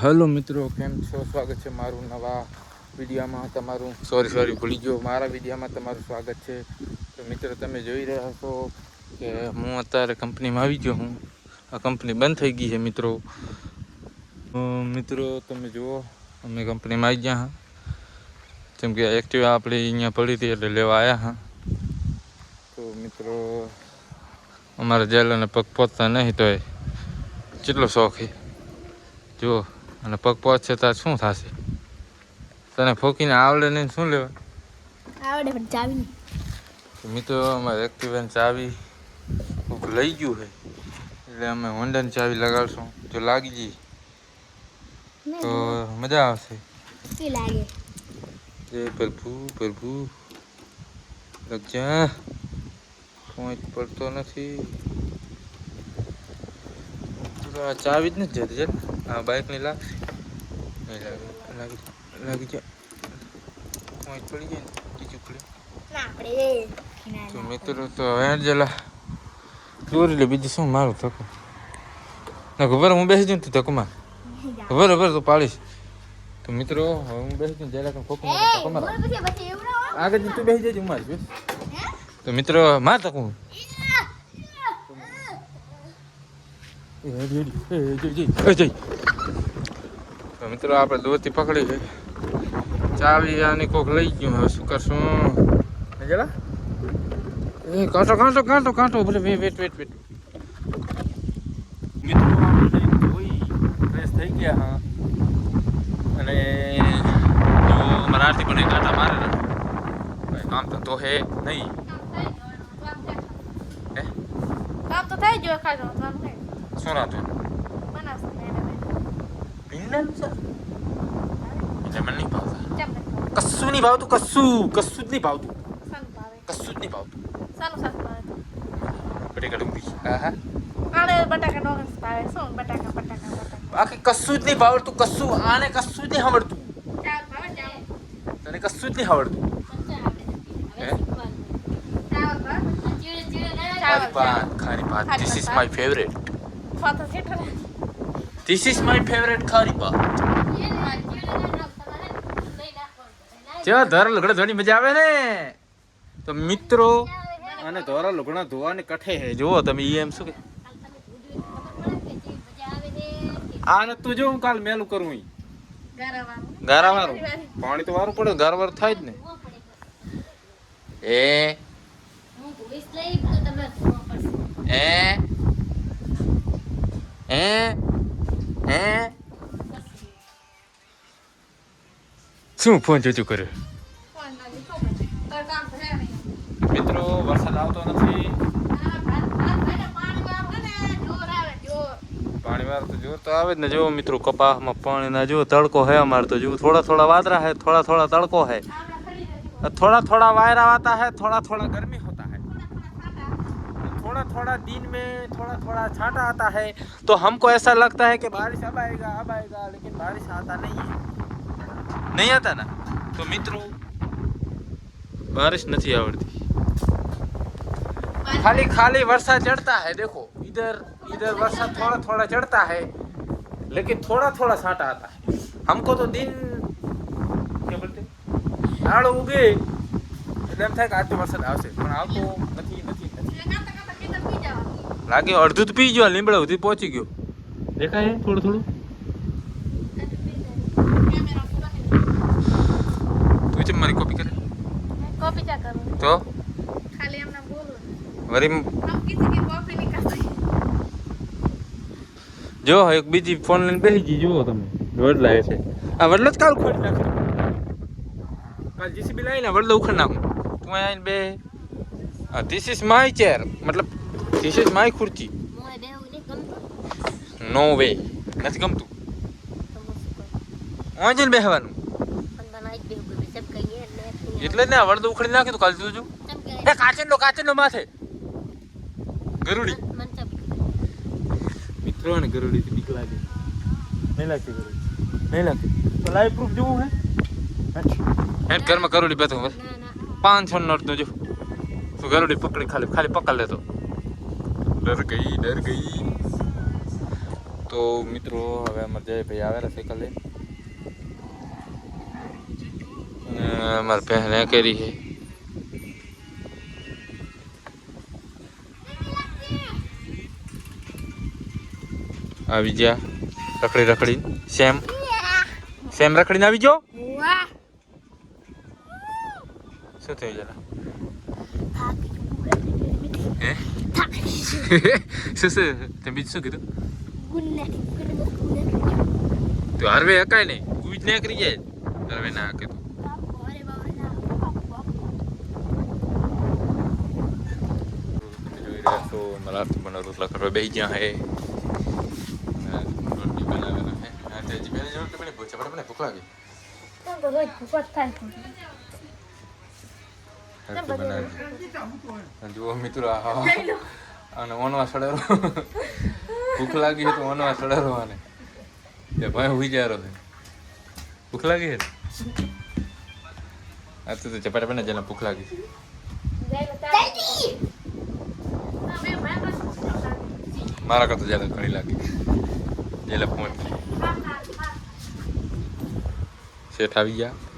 Hello મિત્રો, કેમ છો? સ્વાગત છે મારું નવા વિડીયોમાં. તમારું સોરી ભૂલી ગયો, મારા વિડીયોમાં તમારું સ્વાગત છે. તો મિત્રો, તમે જોઈ રહ્યા છો કે હું અત્યારે કંપનીમાં આવી ગયો હું. આ કંપની બંધ થઈ ગઈ છે મિત્રો. મિત્રો તમે જુઓ, અમે કંપનીમાં આવી ગયા હા. જેમ કે એક્ટિવા આપણે અહીંયા પડી હતી એટલે લેવા આવ્યા હા. તો મિત્રો, અમારા જેલાને પગ પહોંચતા નહીં તો એ કેટલો શોખ છે જુઓ. અને પગ પહોંચશે તો શું થશે? તને ફોકીને આવડે નહીં શું લેવા આવડે પણ ચાવી મિત્રો? અમારે એક્ટિવાની ચાવી લઈ ગયું છે એટલે અમે હોન્ડાની ચાવી લગાડશું. જો લાગી જઈ તો મજા આવશે. શું લાગે? જય પ્રભુ લગજા પહોંચ પડતો નથી. આ ચાવી જ નથી જતી. આ બાઇકની લાગશે નહીં? લાગી જાય. પહોંચ પડી જાય ને બીજું પડે. તો મિત્રો તો હવે જેલા દોરી લે, બીજું શું મારું ધક્કો ના ખબર. હું બેસી જાઉં તો ધક્કો માર ખબર તો પાડીશ. તો મિત્રો હવે હું બેસી જાઉં જેલા ખોખું ધક્કો માર આગળ તું બેસી જજે, હું મારીશ. તો મિત્રો માર ધક્કો. તો મિત્રો આપણે દોરથી પકડી ગઈ ચાવી, આની કોક લઈ ગયું. હવે શું કરશું? જલા એ કાંટો ભલે વેટ મિત્રો ફ્રેશ થઈ ગયા હા. અને જો મારા આરતી પણ કાંટા મારે કામ તો હે નહીં. કામ તો થઈ ગયો. ખાજો શું રાતું એટલે મને નહીં ભાવતા. કશું નહીં ભાવતું, કશું જ નહીં ભાવતું. બટેકા ડુંગળી બાકી કશું જ નહીં ભાવડતું. કશું આને કશું જ નહીં આવડતું. તને કશું જ નહીં આવડતું. ખારી ભાત. This is my favorite. This is my favorite ખારી ભાત. જો ધોરા લુગડા ધોવાની મજા આવે ને. તો મિત્રો અને ધોરા લુગડા ધોવાને કઠે હે. જુઓ તમે એમ શું કે આ તું જો હું કાલ મેલું કરું ગારા વાળું પાણી તો વારું પડે. ગારા વાળું થાય જ ને. શું ફોન જોતું કરે મિત્રો? વરસાદ આવતો નથી. પાણી વાર તો જોર તો આવે જ ને. જો મિત્રો કપાસમાં પાણી ના જો તડકો है. हमारे तो जो थोड़ा वादरा है, थोड़ा तड़को है, थोड़ा वायरा आता है, थोड़ा गर्मी होता है, थोड़ा दिन में थोड़ा छाटा आता है. तो हमको ऐसा लगता है कि बारिश अब आएगा लेकिन बारिश आता नहीं आता ना. तो મિત્રો बारिश नहीं आवड़ती. खाली वर्षा चढ़ता है. देखो इधर वर्षा थोड़ा चढ़ता है लेकिन थोड़ा छाटा आता है. हमको तो दिन क्या बोलते दाड़ उगे એટલે એમ થાય કે આજે વરસાદ આવશે પણ આવતો નથી. લાગે અડધું તો પી ગયો. લીમડા સુધી પહોંચી ગયો. દેખાય થોડું. તું છે મારી કોપી કરે તો ખાલી એમને બોલું વરી હમ કિસી કી કોપી નહીં કરતી. જો એક બીજી ફોન લઈને બેસી ગઈ. જુઓ તમે વડલા છે. આ વડલો જ કાલ ખોલી નાખે. કાલ જીસીબી લાવીને વડલો ઉખડ નાખું. તું આવીને બે. ધીસ ઇઝ માય ચેર, મતલબ ધીસ ઇઝ માય ખુરચી. નો વે નથી ગમતું. ઓય જઈને બેસવાનું એટલે જ ને વડલો ઉખડી નાખી. તો કાલ જોજો કાચેનો માથે ગરુડી. મિત્રો ને ગરુડી થી બીક લાગે. નહીં લાગતી તો લાઈવ પ્રૂફ જોવું હે ઘરમાં ગરુડી બેઠો 500 નોટ નો જો. તો ગરુડી પકડી ખાલી પકડ લેતો. ડર ગઈ. તો મિત્રો હવે અમારે જયભાઈ આવેલા સાયકલ લઈને અને અમારે પહેલે કરી છે આવી ગયા રખડી સેમ રખડીને આવી ગયો શું થયું જરા હે શું તે બીજું શું કીધું તો હરવે હકાય નહીં ગુજ ને કરી જાય હરવે ના હકે તો જોઈ રહ્યા છો મારા બના રોટલા કરવા બેસી ગયા હે રોટલી બનાવેલા હે હા તે જીબે જો કે મને ભૂખ મને ભૂખ લાગી જુઓ મિત્રો અને ઓનવા સડેરો ભૂખ લાગી છે તો ઓનવા સડેરો આને તે ભાઈ હુઈ જારો છે ભૂખ લાગી છે આ તો ચપાટા બને જેને ભૂખ લાગી મારા કરતા જ્યાદા ઘણી લાગી જેલે ફોન શેઠ આવી ગયા